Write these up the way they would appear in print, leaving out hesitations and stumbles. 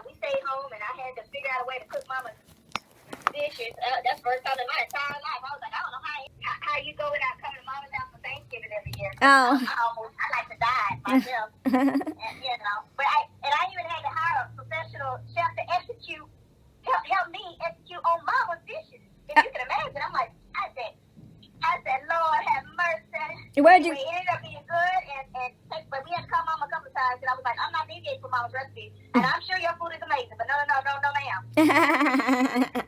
we stayed home, and I had to figure out a way to cook Mama's dishes. That's the first time in my entire life. I was like, I don't know how you go without coming to Mama's house for Thanksgiving every year. Oh. I like to die myself. And, you know, but I even had to hire a professional chef to help me execute on Mama's dishes. If you can imagine, I'm like, I said, Lord have mercy. Where'd you? It ended up being good, but we had to call Mama a couple of times, and I was like, I'm not deviating from Mama's recipe, and I'm sure your food is amazing, but no, ma'am.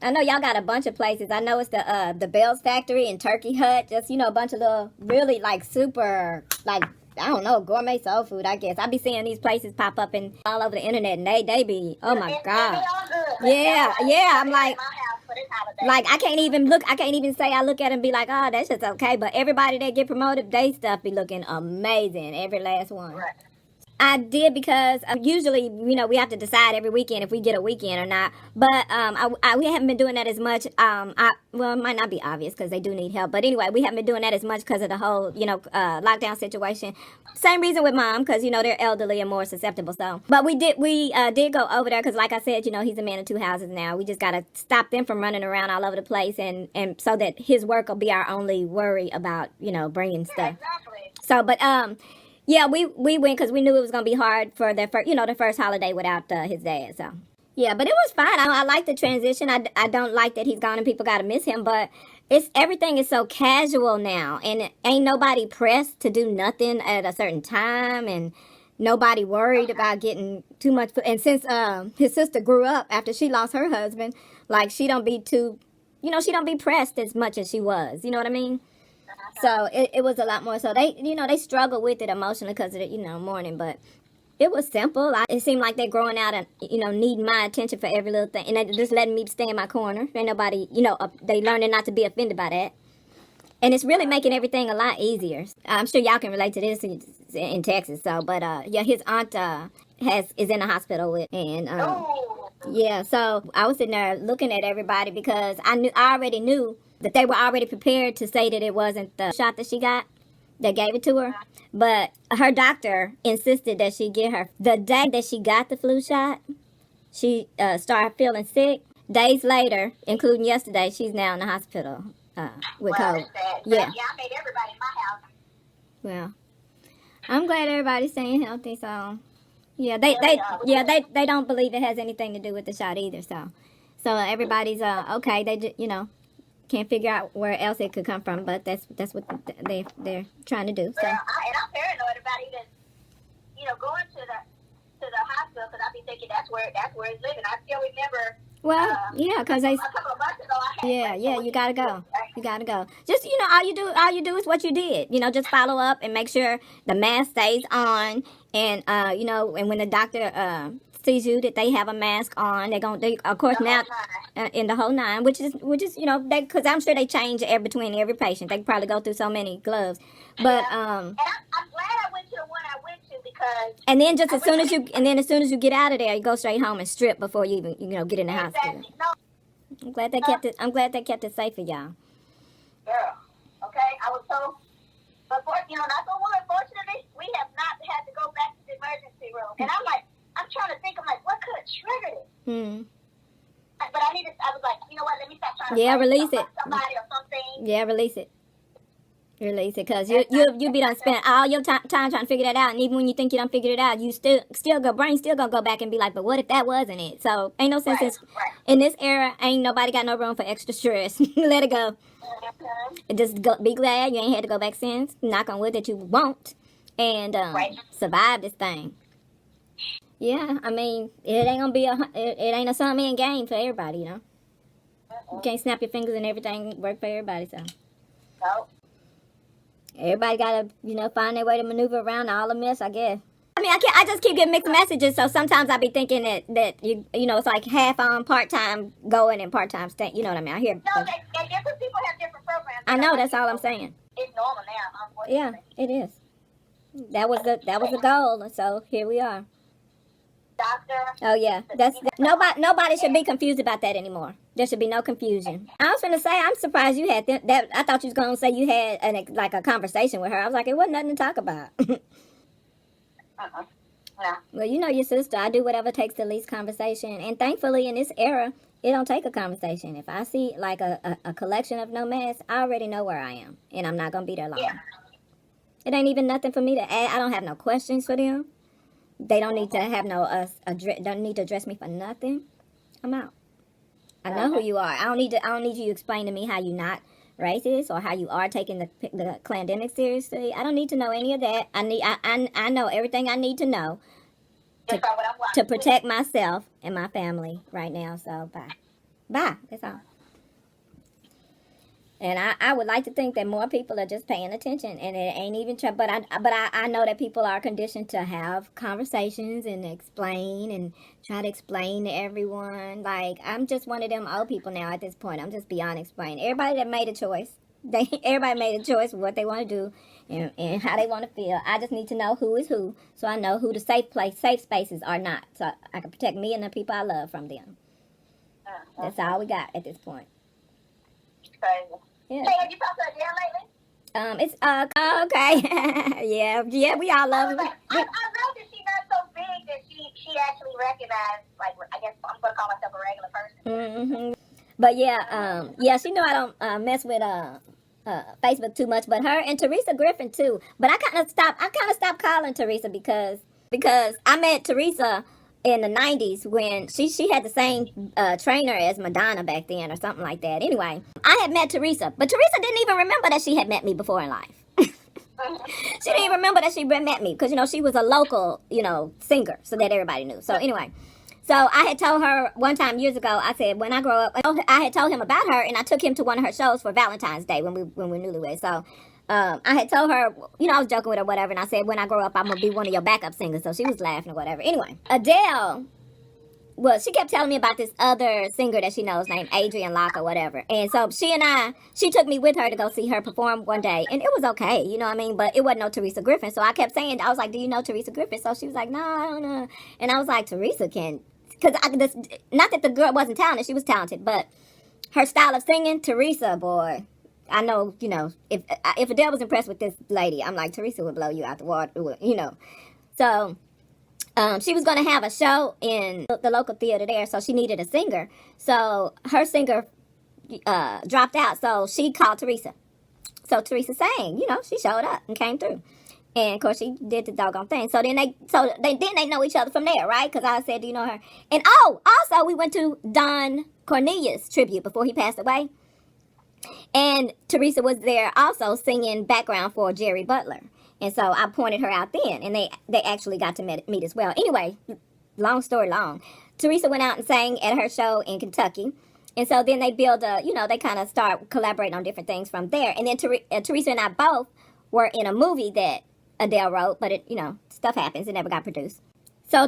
I know y'all got a bunch of places. I know it's the Bell's Factory and Turkey Hut. Just, you know, a bunch of little, really, like, super, like, I don't know, gourmet soul food, I guess. I be seeing these places pop up all over the internet, and they be, oh my God. Yeah, I'm like I can't even say I look at it and be like, oh, that's just okay. But everybody that get promoted, they stuff be looking amazing, every last one. Right. I did because usually, you know, we have to decide every weekend if we get a weekend or not. But we haven't been doing that as much. Well, it might not be obvious because they do need help. But anyway, we haven't been doing that as much because of the whole, you know, lockdown situation. Same reason with Mom, because, you know, they're elderly and more susceptible. So, but we did go over there because, like I said, you know, he's a man of two houses now. We just got to stop them from running around all over the place, and so that his work will be our only worry about, you know, bringing stuff. Exactly. So, but yeah, we went because we knew it was going to be hard for the first holiday without his dad. So, yeah, but it was fine. I like the transition. I don't like that he's gone and people got to miss him, but everything is so casual now, and ain't nobody pressed to do nothing at a certain time, and nobody worried about getting too much food. And since his sister grew up after she lost her husband, like, she don't be she don't be pressed as much as she was. You know what I mean? So it was a lot more. So they struggle with it emotionally because of the, mourning, but it was simple. It seemed like they're growing out and, needing my attention for every little thing. And they just letting me stay in my corner. Ain't nobody, they learning not to be offended by that. And it's really making everything a lot easier. I'm sure y'all can relate to this in Texas. So, but yeah, his aunt is in the hospital with, and yeah. So I was sitting there looking at everybody because I already knew that they were already prepared to say that it wasn't the shot that she got that gave it to her. But her doctor insisted that she get her. The day that she got the flu shot, she started feeling sick. Days later, including yesterday, she's now in the hospital with COVID. Yeah, I made everybody in my house. Well, I'm glad everybody's staying healthy. So, yeah, they don't believe it has anything to do with the shot either. So everybody's okay. They can't figure out where else it could come from, but that's what they're trying to do. So. Well, and I'm paranoid about even going to the hospital because I be thinking that's where it's living. I still remember. Well, yeah, because a couple of months ago I had. You gotta go. You gotta go. Just all you do is what you did. Just follow up and make sure the mask stays on, and and when the doctor sees you that they have a mask on, they of course now in the whole nine, which is because I'm sure they change between every patient. They probably go through so many gloves, but and I'm glad I went to the one I went to because. And then as soon as you get out of there, you go straight home and strip before you even get in the hospital. No. I'm glad they kept it. I'm glad they kept it safe for y'all. Girl, okay, I was so. But not so one. Fortunately, we have not had to go back to the emergency room, and I'm trying to think of what could have triggered it. But I was like, you know what? Let me stop trying to. Yeah, release it. Somebody or something. Yeah, release it. Release it, cause you be done spend all your time trying to figure that out, and even when you think you done figured it out, you brain still gonna go back and be like, but what if that wasn't it? So ain't no sense in this era. Ain't nobody got no room for extra stress. Let it go. Just be glad you ain't had to go back since. Knock on wood that you won't, and survive this thing. Yeah, I mean, it ain't gonna be it ain't a some man game for everybody, You can't snap your fingers and everything work for everybody, so. No. Everybody gotta, find their way to maneuver around all the mess, I guess. I mean, I just keep getting mixed messages, so sometimes I be thinking that it's like half on, part-time going and part-time staying, you know what I mean? I hear. No, different people have different programs. I know, that's all I'm saying. It's normal now, unfortunately. Yeah, it is. That was the goal, so here we are. Doctor. Oh yeah, nobody should be confused about that anymore. There should be no confusion. I was gonna say, I'm surprised you had that. I thought you was gonna say you had a conversation with her. I was like, it wasn't nothing to talk about. Yeah. Well, you know your sister. I do whatever it takes to least conversation. And thankfully, in this era, it don't take a conversation. If I see like a collection of nomads, I already know where I am. And I'm not going to be there long. Yeah. It ain't even nothing for me to add. I don't have no questions for them. They don't need to have no, don't need to address me for nothing. I'm out. I know who you are. I don't need you to explain to me how you not racist or how you are taking the pandemic seriously. I don't need to know any of that. I know everything I need to know to protect myself and my family right now. So bye. That's all. And I would like to think that more people are just paying attention, and it ain't even but I know that people are conditioned to have conversations and explain and try to explain to everyone. Like, I'm just one of them old people now at this point. I'm just beyond explaining. Everybody that made a choice, everybody made a choice of what they want to do and how they want to feel. I just need to know who is who, so I know who the safe spaces are not, so I can protect me and the people I love from them. That's all we got at this point. Crazy. Yeah. Hey, have you talked to Adele lately? It's okay. yeah, we all love her. I know that she's not so big that she actually recognized, like, I guess I'm gonna call myself a regular person. But yeah, she know I don't mess with Facebook too much, but her and Teresa Griffin too. But I kind of stopped calling Teresa because I met Teresa in the 90s when she had the same trainer as Madonna back then or something like that. Anyway, I had met Teresa, but Teresa didn't even remember that she had met me before in life. She didn't even remember that she met me because, she was a local, singer, so that everybody knew. So anyway, so I had told her one time years ago, I said, when I grow up, I had told him about her, and I took him to one of her shows for Valentine's Day when we newlyweds. So I had told her, I was joking with her, whatever, and I said, when I grow up, I'm going to be one of your backup singers. So she was laughing or whatever. Anyway, Adele, well, she kept telling me about this other singer that she knows named Adrienne Locke or whatever. And so she took me with her to go see her perform one day. And it was okay, you know what I mean? But it wasn't no Teresa Griffin. So I kept saying, I was like, do you know Teresa Griffin? So she was like, no, I don't know. And I was like, Teresa can, because not that the girl wasn't talented, she was talented, but her style of singing, Teresa, boy. I know, if Adele was impressed with this lady, I'm like, Teresa would blow you out the water, So, she was going to have a show in the local theater there, so she needed a singer. So, her singer dropped out, so she called Teresa. So, Teresa sang, she showed up and came through. And, of course, she did the doggone thing. So, then they know each other from there, right? Because I said, do you know her? And, also, we went to Don Cornelius' tribute before he passed away. And Teresa was there also singing background for Jerry Butler. And so I pointed her out then, and they actually got to meet as well. Anyway, long story long, Teresa went out and sang at her show in Kentucky. And so then they build they kind of start collaborating on different things from there. And then Teresa and I both were in a movie that Adele wrote, but it, stuff happens. It never got produced. So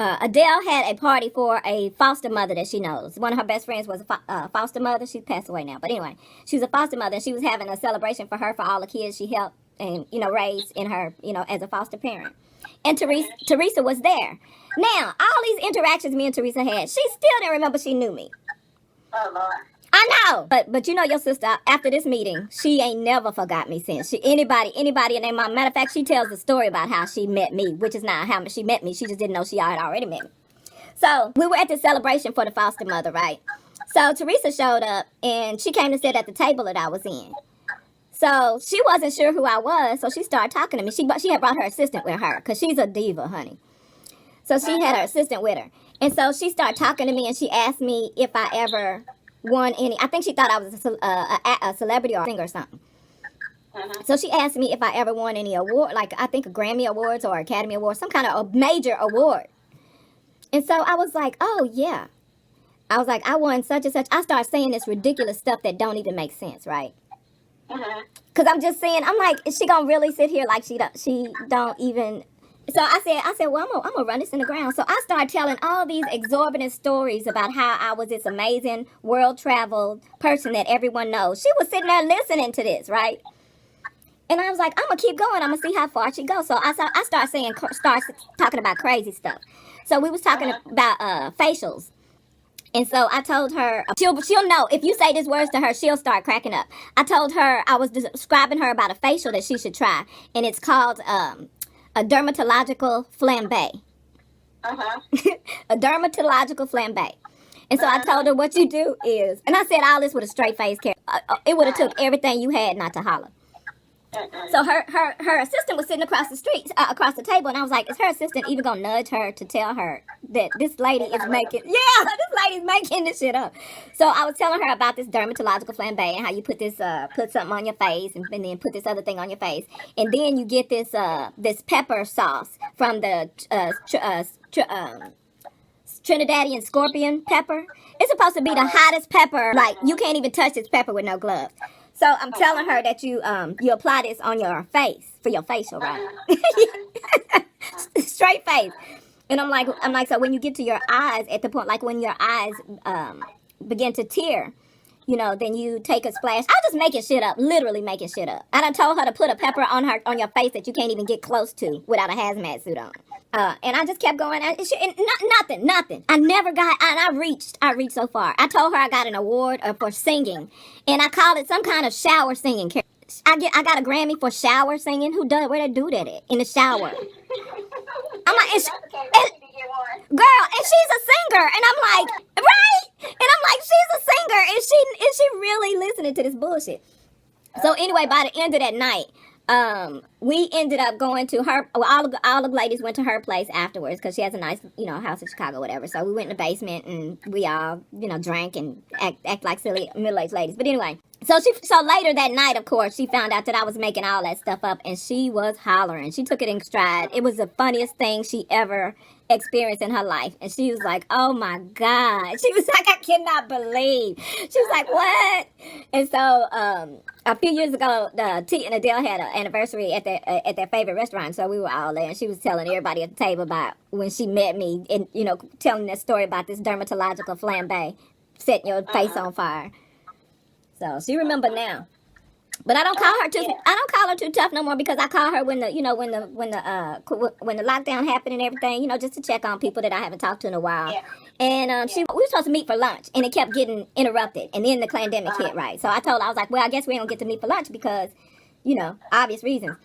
Adele had a party for a foster mother that she knows. One of her best friends was a foster mother. She passed away now. But anyway, she was a foster mother, and she was having a celebration for her, for all the kids she helped and, raised in her, as a foster parent. And Teresa was there. Now, all these interactions me and Teresa had, she still didn't remember she knew me. Oh, Lord. I know. But your sister, after this meeting, she ain't never forgot me since. Anybody, and then, matter of fact, she tells the story about how she met me, which is not how she met me. She just didn't know she had already met me. So, we were at the celebration for the foster mother, right? So, Teresa showed up, and she came to sit at the table that I was in. So, she wasn't sure who I was, so she started talking to me. She had brought her assistant with her, because she's a diva, honey. So, she had her assistant with her. And so, she started talking to me, and she asked me if I ever won any. I think she thought I was a celebrity or a singer or something. So she asked me if I ever won any award, like I think a Grammy Awards or Academy Awards, some kind of a major award. And so I was like, oh yeah. I was like, I won such and such. I started saying this ridiculous stuff that don't even make sense, right? Because I'm just saying, I'm like, is she gonna really sit here like she don't even? So I said, well, I'm gonna run this in the ground. So I started telling all these exorbitant stories about how I was this amazing world-traveled person that everyone knows. She was sitting there listening to this, right? And I was like, I'm gonna keep going. I'm gonna see how far she goes. So I start talking about crazy stuff. So we was talking about facials. And so I told her, she'll know, if you say these words to her, she'll start cracking up. I told her, I was describing her about a facial that she should try. And it's called a a dermatological flambe. A dermatological flambe. And so I told her what you do is, and I said all this with a straight face, it would have took everything you had not to holler. So her assistant was sitting across the street, across the table, and I was like, is her assistant even gonna nudge her to tell her that this lady is making, this lady's making this shit up. So I was telling her about this dermatological flambe and how you put this, put something on your face and then put this other thing on your face, and then you get this this pepper sauce from the Trinidadian scorpion pepper. It's supposed to be the hottest pepper. Like, you can't even touch this pepper with no gloves. So I'm telling her that you apply this on your face for your facial, right? Straight face. And I'm like, so when you get to your eyes, at the point, like when your eyes begin to tear, you know, then you take a splash. I'm just making shit up, literally making shit up. I done told her to put a pepper on your face that you can't even get close to without a hazmat suit on. And I just kept going. Nothing. I never got, and I reached so far. I told her I got an award for singing, and I called it some kind of shower singing. I got a Grammy for shower singing. Where they do that at? In the shower. I'm like, girl, and she's a singer, and I'm like, right? And I'm like, she's a singer, and she really listening to this bullshit? So anyway, by the end of that night, we ended up going to her. Well, all the ladies went to her place afterwards because she has a nice, you know, house in Chicago, whatever. So we went in the basement and we all, you know, drank and act like silly middle-aged ladies. But anyway, so later that night, of course, she found out that I was making all that stuff up, and she was hollering. She took it in stride. It was the funniest thing she ever experienced in her life. And she was like, oh my God. She was like, I cannot believe. She was like, what? And so a few years ago, T and Adele had an anniversary at their favorite restaurant. So we were all there, and she was telling everybody at the table about when she met me, and, you know, telling that story about this dermatological flambe setting your face on fire. So she remembered now. But I don't call her too tough no more, because I call her when the lockdown happened and everything, you know, just to check on people that I haven't talked to in a while. Yeah. And we were supposed to meet for lunch, and it kept getting interrupted, and then the pandemic hit, right? So I was like, well, I guess we ain't gonna get to meet for lunch because, you know, obvious reasons.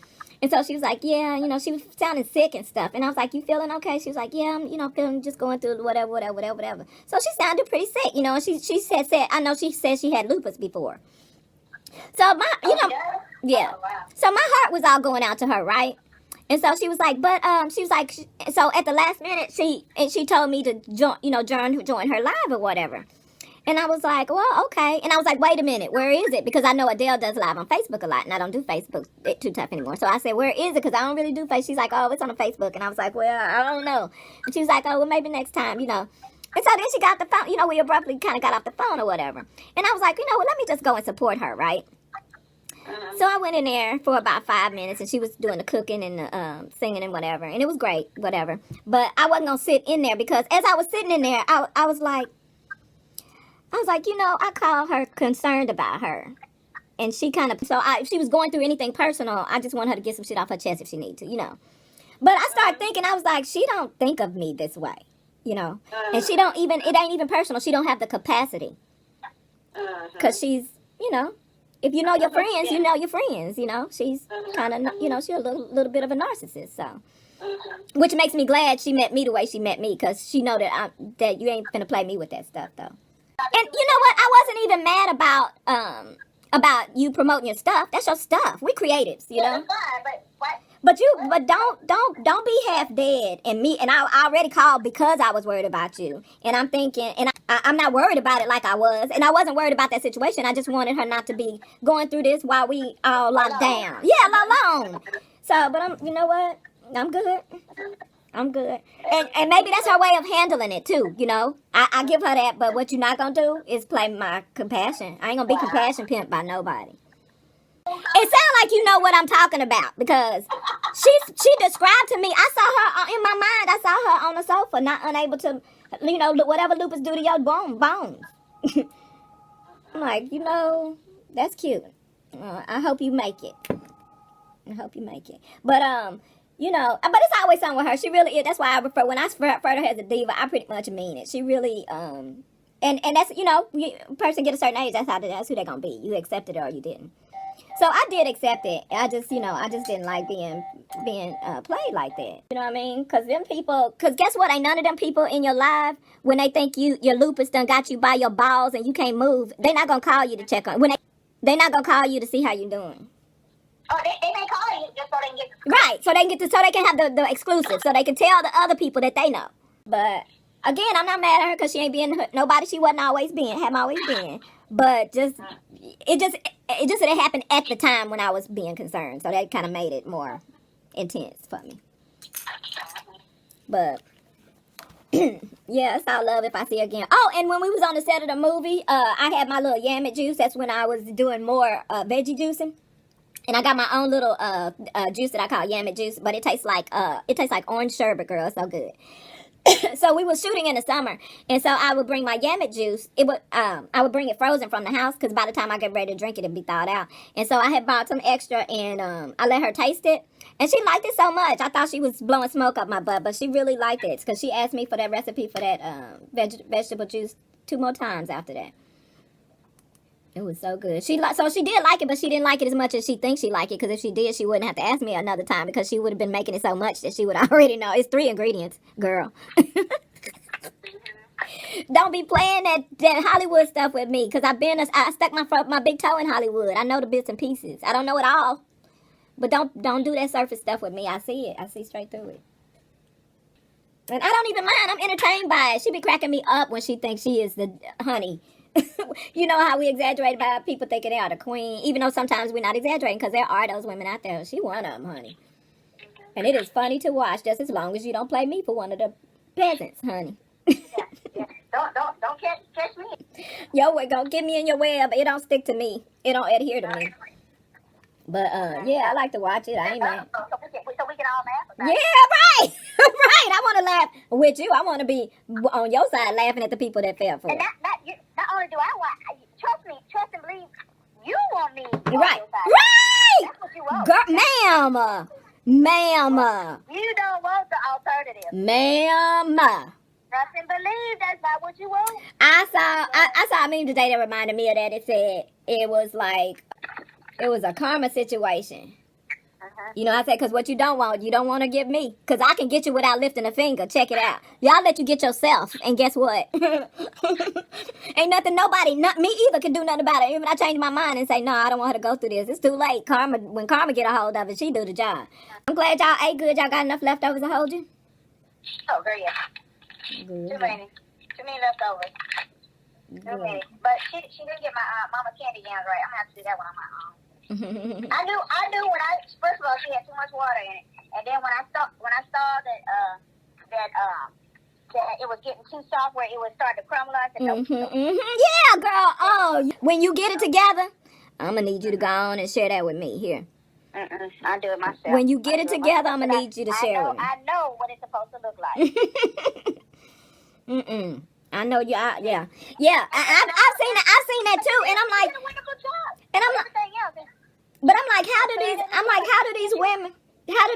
And so she was like, yeah, you know, she was sounding sick and stuff. And I was like, you feeling okay? She was like, yeah, I'm, you know, feeling, just going through whatever. So she sounded pretty sick, you know, and she said, I know she said she had lupus before. So my, you know, yeah. So my heart was all going out to her, right? And so she was like, she was like, so at the last minute, she told me to join her live or whatever. And I was like, well, okay. And I was like, wait a minute, where is it? Because I know Adele does live on Facebook a lot, and I don't do Facebook too tough anymore. So I said, where is it? Because I don't really do Facebook. She's like, oh, it's on the Facebook. And I was like, well, I don't know. And she was like, oh, well, maybe next time, you know. And so then she got the phone, you know, we abruptly kind of got off the phone or whatever. And I was like, you know what, let me just go and support her, right? So I went in there for about 5 minutes, and she was doing the cooking and the singing and whatever. And it was great, whatever. But I wasn't going to sit in there, because as I was sitting in there, I was like, you know, I called her concerned about her. And she kind of, if she was going through anything personal, I just want her to get some shit off her chest if she needs to, you know. But I started thinking, I was like, she don't think of me this way, you know. And she don't even, it ain't even personal. She don't have the capacity. Because she's, you know, if you know your friends, you know your friends, you know. She's kind of, you know, she's a little bit of a narcissist, so. Which makes me glad she met me the way she met me, because she know that you ain't finna play me with that stuff, though. And you know what? I wasn't even mad about you promoting your stuff. That's your stuff. We creatives, you know. But don't be half dead. And I already called because I was worried about you. And I'm thinking, and I'm not worried about it like I was. And I wasn't worried about that situation. I just wanted her not to be going through this while we all locked down. Yeah, alone. So, but you know what? I'm good. I'm good. And maybe that's her way of handling it, too, you know. I give her that, but what you're not going to do is play my compassion. I ain't going to be compassion pimped by nobody. It sounds like you know what I'm talking about, because she described to me, I saw her, in my mind, I saw her on the sofa, not unable to, you know, whatever lupus do to your bones. I'm like, you know, that's cute. I hope you make it. But, you know, but it's always something with her. She really is. That's why when I refer to her as a diva, I pretty much mean it. She really, and that's, you know, person get a certain age, that's who they're going to be. You accepted it or you didn't. So I did accept it. I just, I just didn't like being played like that. You know what I mean? Because them people, because guess what? Ain't none of them people in your life, when they think your lupus done got you by your balls and you can't move, they not going to call you to check on. They not going to call you to see how you doing. Oh, they may call you just so they can get the Right. So they can have the exclusive. So they can tell the other people that they know. But again, I'm not mad at her because she ain't being nobody she wasn't always being, haven't always been. But it didn't happen at the time when I was being concerned. So that kind of made it more intense for me. But yeah, it's all love if I see her again. Oh, and when we was on the set of the movie, I had my little yammet juice. That's when I was doing more veggie juicing. And I got my own little juice that I call yammet juice, but it tastes like orange sherbet, girl. It's so good. So we were shooting in the summer, and so I would bring my yammet juice. I would bring it frozen from the house because by the time I get ready to drink it, it'd be thawed out. And so I had bought some extra, and I let her taste it, and she liked it so much. I thought she was blowing smoke up my butt, but she really liked it because she asked me for that recipe for that vegetable juice 2 more times after that. It was so good. So she did like it, but she didn't like it as much as she thinks she liked it. Because if she did, she wouldn't have to ask me another time because she would have been making it so much that she would already know. It's 3 ingredients, girl. Don't be playing that Hollywood stuff with me because I stuck my big toe in Hollywood. I know the bits and pieces. I don't know it all, but don't do that surface stuff with me. I see it. I see straight through it. And I don't even mind. I'm entertained by it. She be cracking me up when she thinks she is the honey. You know how we exaggerate about people thinking they are the queen, even though sometimes we're not exaggerating because there are those women out there. She one of them, honey. And it is funny to watch just as long as you don't play me for one of the peasants, honey. Yeah. Don't catch me. Yo, we're gonna get me in your web. It don't stick to me. It don't adhere to me. But yeah, I like to watch it. I ain't mad. So we can all laugh about it. Yeah, right. Right. I want to laugh with you. I want to be on your side laughing at the people that fell for it. And not only do I want, trust and believe, you want me on Right. your side. Right. That's what you want. Girl, ma'am. You don't want the alternative. Ma'am. Trust and believe that's not what you want. I saw a meme today that reminded me of that. It said it was a karma situation. You know, I said, because what you don't want to give me. Because I can get you without lifting a finger. Check it out. Y'all let you get yourself. And guess what? Ain't nothing, not me either, can do nothing about it. Even I change my mind and say, no, I don't want her to go through this. It's too late. When Karma get a hold of it, she do the job. I'm glad y'all ate good. Y'all got enough leftovers to hold you? Oh, girl, yeah. Good. Too many leftovers. Too many. But she didn't get my mama candy yams right. I'm going to have to do that one on my own. I knew when first of all, she had too much water in it. And then when I saw that it was getting too soft where it would start to crumble, I said, nope. Yeah, girl. Oh, when you get it together, I'm going to need you to go on and share that with me here. I'll do it myself. When you get it together, I'm going to need you to share with me. I know what it's supposed to look like. I know you. Yeah. I've seen that too, and I'm like, you did a wonderful job. And I'm like, everything else. But I'm like, how do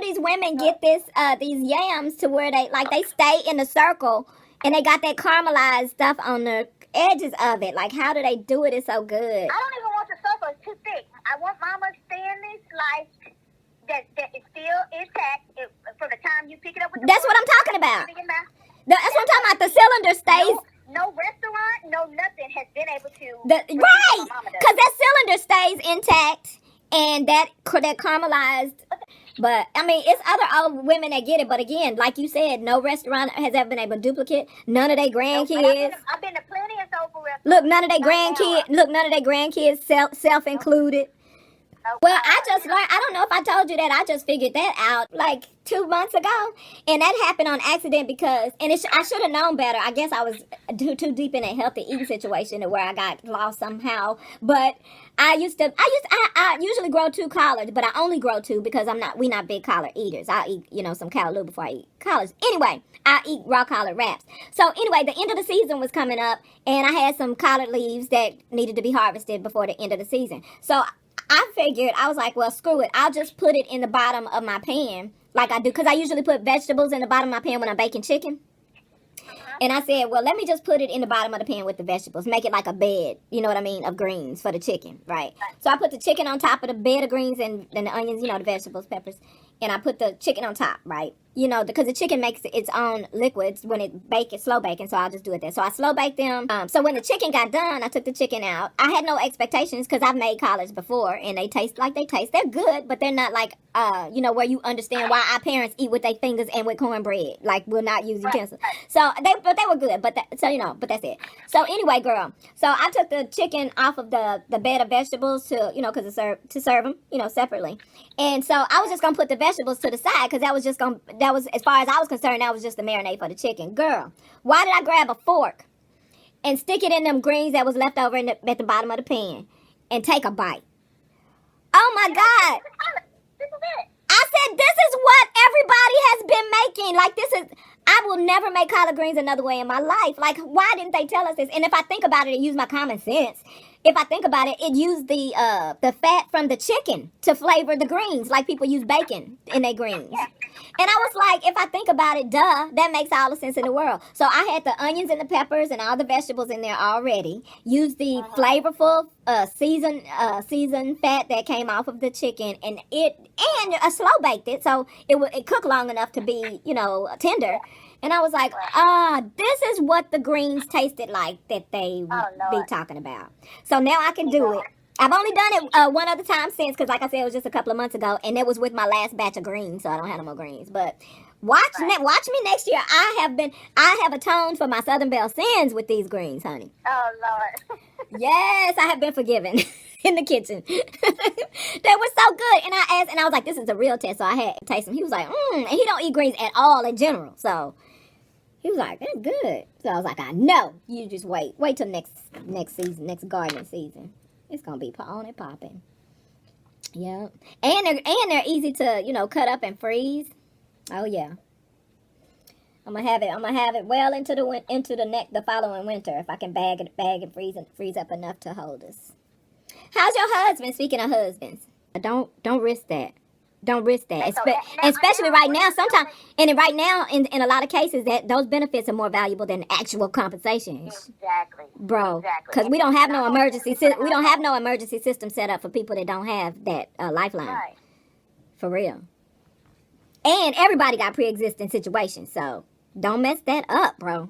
these women get these yams to where they stay in a circle and they got that caramelized stuff on the edges of it? Like, how do they do it? It's so good. I don't even want the circle. It's too thick. I want Mama's thinly sliced that is still intact from the time you pick it up with the That's what I'm talking about. That's what I'm talking about. The cylinder stays. No restaurant, no nothing has been able to. Right, because that cylinder stays intact and that caramelized. But I mean, it's other old women that get it. But again, like you said, no restaurant has ever been able to duplicate. None of their grandkids. I've been to plenty of soulful restaurants. Look, none of their grandkids, self included. Well, I just learned, I don't know if I told you that, I just figured that out like 2 months ago. And that happened on accident because, and I should have known better. I guess I was too deep in a healthy eating situation where I got lost somehow. But I usually grow 2 collards, but I only grow 2 because we not big collard eaters. I'll eat, some callaloo before I eat collards. Anyway, I eat raw collard wraps. So anyway, the end of the season was coming up and I had some collard leaves that needed to be harvested before the end of the season. So I figured, I was like, well, screw it. I'll just put it in the bottom of my pan like I do. Because I usually put vegetables in the bottom of my pan when I'm baking chicken. And I said, well, let me just put it in the bottom of the pan with the vegetables. Make it like a bed, you know what I mean, of greens for the chicken, right? So I put the chicken on top of the bed of greens and the onions, you know, the vegetables, peppers. And I put the chicken on top, right? You know, because the chicken makes its own liquids when it bakes, slow baking, so I'll just do it there. So I slow baked them. So when the chicken got done, I took the chicken out. I had no expectations because I've made collards before, and they taste like they taste. They're good, but they're not like, you know, where you understand why our parents eat with their fingers and with cornbread. Like, we'll not use utensils. So, they were good, but that's it. So anyway, girl, so I took the chicken off of the bed of vegetables to, you know, because to serve them, you know, separately. And so I was just going to put the vegetables to the side because that was, as far as I was concerned, that was just the marinade for the chicken. Girl, why did I grab a fork and stick it in them greens that was left over at the bottom of the pan and take a bite? Oh my God. I said, this is what everybody has been making. Like, I will never make collard greens another way in my life. Like, why didn't they tell us this? And if I think about it and use my common sense, if I think about it, it used the fat from the chicken to flavor the greens, like people use bacon in their greens. And I was like, if I think about it, duh, that makes all the sense in the world. So I had the onions and the peppers and all the vegetables in there already. Used the flavorful seasoned fat that came off of the chicken, and I slow baked it, so it cooked long enough to be, you know, tender. And I was like, this is what the greens tasted like that they be talking about. So now I can do it. I've only done it one other time since, because like I said, it was just a couple of months ago, and that was with my last batch of greens, so I don't have no more greens. But watch me next year. I have atoned for my Southern Belle sins with these greens, honey. Oh, Lord. Yes, I have been forgiven in the kitchen. They were so good. And I asked, and I was like, this is a real test, so I had to taste them. He was like, and he don't eat greens at all in general, so he was like, that's good. So I was like, I know. You just wait till next season, next gardening season. It's gonna be on and popping. Yeah, and they're easy to, you know, cut up and freeze. Oh yeah. I'm gonna have it well into the following winter if I can bag and freeze up enough to hold us. How's your husband? Speaking of husbands, don't risk that. Don't risk that, especially right now. Sometimes, and right now, in a lot of cases, that those benefits are more valuable than actual compensation. Exactly, bro. Exactly. Because we don't have no emergency system set up for people that don't have that lifeline. Right. For real. And everybody got pre-existing situations, so don't mess that up, bro.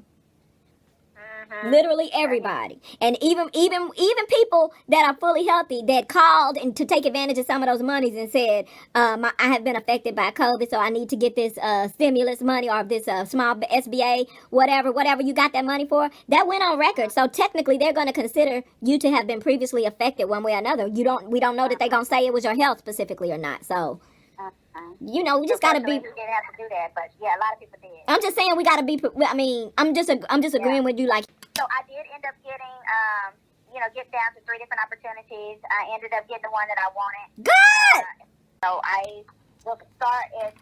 Literally everybody. And even people that are fully healthy that called and to take advantage of some of those monies and said, I have been affected by COVID, so I need to get this stimulus money or this small SBA, whatever you got that money for. That went on record. So technically they're going to consider you to have been previously affected one way or another. We don't know that they're going to say it was your health specifically or not. So you know, we just gotta be. You didn't have to do that, but yeah, a lot of people did. I'm just saying we gotta be. I mean, I'm just agreeing with you. Like, so I did end up getting, get down to 3 different opportunities. I ended up getting the one that I wanted. Good. So I will start at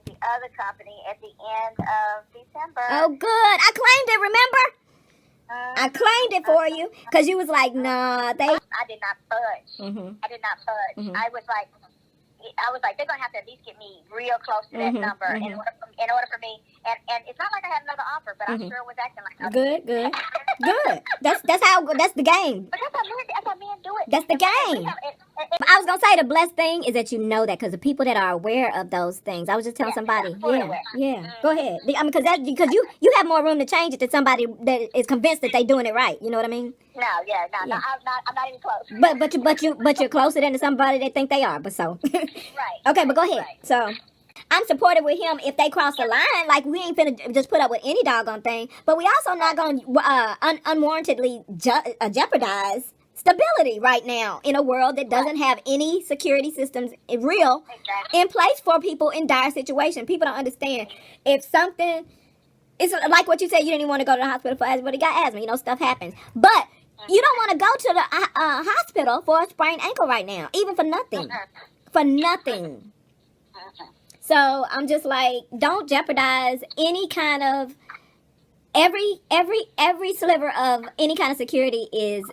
the other company at the end of December. Oh, good. I claimed it. Remember? I claimed it for you because you was like, nah. I did not budge. Mm-hmm. I did not budge. Mm-hmm. I was like, they're gonna have to at least get me real close to that number in order for me. And it's not like I had another offer, but I sure was acting like I Good. That's the game. But that's how men do it. That's the game. I was gonna say the blessed thing is that you know that because the people that are aware of those things. I was just telling somebody. Yeah. Go ahead. I mean, because you have more room to change it than somebody that is convinced that they're doing it right. You know what I mean? No. I'm not even close. But you're closer than somebody that think they are. But so. Right. Okay, but go ahead. Right. So. I'm supportive with him if they cross the line. Like, we ain't finna just put up with any doggone thing. But we also not going to unwarrantedly jeopardize stability right now in a world that doesn't have any security systems in place for people in dire situations. People don't understand. If something, it's like what you said, you didn't even want to go to the hospital for asthma, but you got asthma. You know, stuff happens. But you don't want to go to the hospital for a sprained ankle right now, even for nothing. For nothing. So I'm just like, don't jeopardize any kind of every sliver of any kind of security is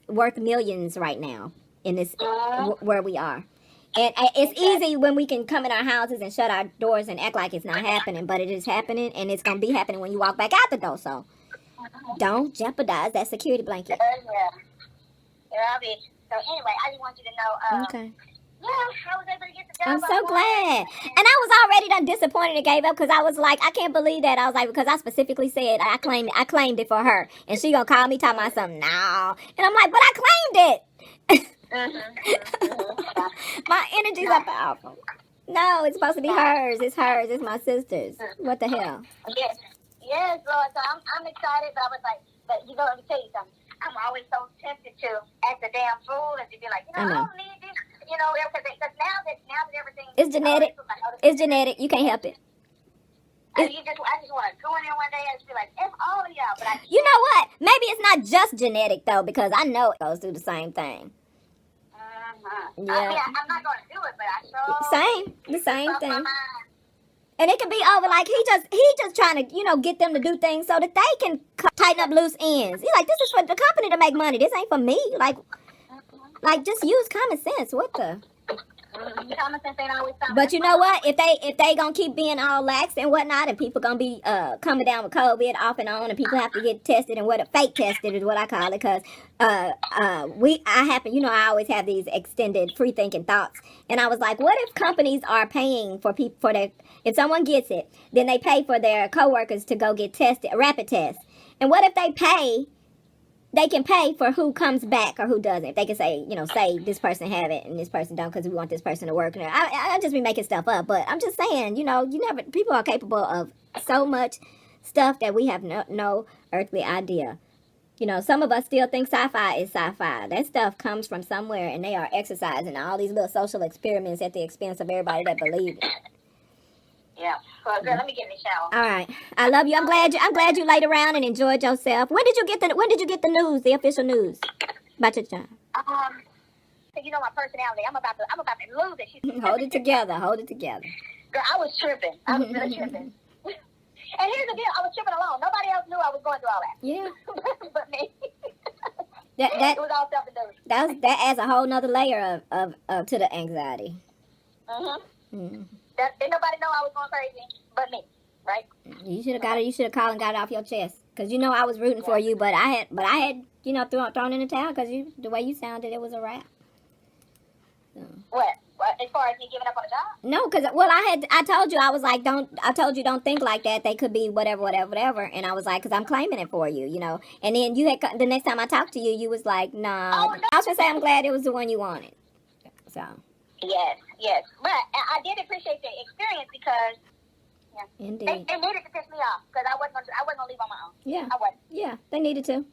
worth millions right now in this where we are. And it's easy when we can come in our houses and shut our doors and act like it's not happening, but it is happening, and it's going to be happening when you walk back out the door. So don't jeopardize that security blanket. Yeah, I'll be. So anyway, I just want you to know. Okay. Yeah, I was able to get the job. I'm so glad. And I was already done disappointed and gave up because I was like, I can't believe that. I was like, because I specifically said I claimed it for her. And she gonna call me talking about something. No. And I'm like, but I claimed it. My energies are powerful. No, it's supposed to be hers. It's hers. It's my sister's. What the hell? Yes, Lord. So I'm excited, but I was like, but you know, let me tell you something. I'm always so tempted to act a damn fool and to be like, I don't need this, because now that everything it's genetic. It's genetic. You can't help it. I just want to go in there one day and just be like, F all of y'all. But you know what? Maybe it's not just genetic though, because I know it goes through the same thing. Yeah. I mean, I'm not going to do it, but I the same thing. And it can be over like he just trying to get them to do things so that they can tighten up loose ends. He's like, this is for the company to make money. This ain't for me. Like just use common sense. What the? Common sense ain't always common. But you know what? If they gonna keep being all lax and whatnot, and people gonna be coming down with COVID off and on, and people have to get tested and fake tested is what I call it, because I always have these extended free thinking thoughts, and I was like, what if companies are paying for people for their, if someone gets it, then they pay for their coworkers to go get tested, rapid tests, and what if they can pay for who comes back or who doesn't. If they can say, say this person have it and this person don't because we want this person to work. I just be making stuff up, but I'm just saying, people are capable of so much stuff that we have no earthly idea. Some of us still think sci-fi is sci-fi. That stuff comes from somewhere, and they are exercising all these little social experiments at the expense of everybody that believes it. Yeah. Well, girl, let me get in the shower. All right. I love you. I'm glad you laid around and enjoyed yourself. When did you get the news, the official news about your job? You know my personality. I'm about to lose it. Hold it together. Hold it together. Girl, I was tripping. I was really tripping. And here's the deal. I was tripping alone. Nobody else knew I was going through all that. Yeah. But me. That it was all self-induced. That adds a whole nother layer of to the anxiety. Didn't nobody know I was going crazy but me, right? You should have got it. You should have called and got it off your chest, because I was rooting for you, but I had thrown in the towel because the way you sounded, it was a wrap. So. What? As far as me giving up on the job? No, because I told you, I was like, don't think like that. They could be whatever, and I was like, because I'm claiming it for you, And then the next time I talked to you, you was like, nah. Oh, no. I was gonna say I'm glad it was the one you wanted. So. Yes. But I did appreciate the experience because Indeed. They needed to piss me off because I wasn't gonna leave on my own. Yeah. I wasn't. Yeah, they needed to.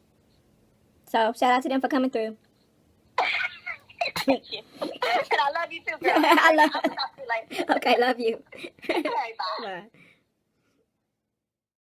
So shout out to them for coming through. Thank you. And I love you too, girl. I love you. Okay, love you. All right, bye. Bye.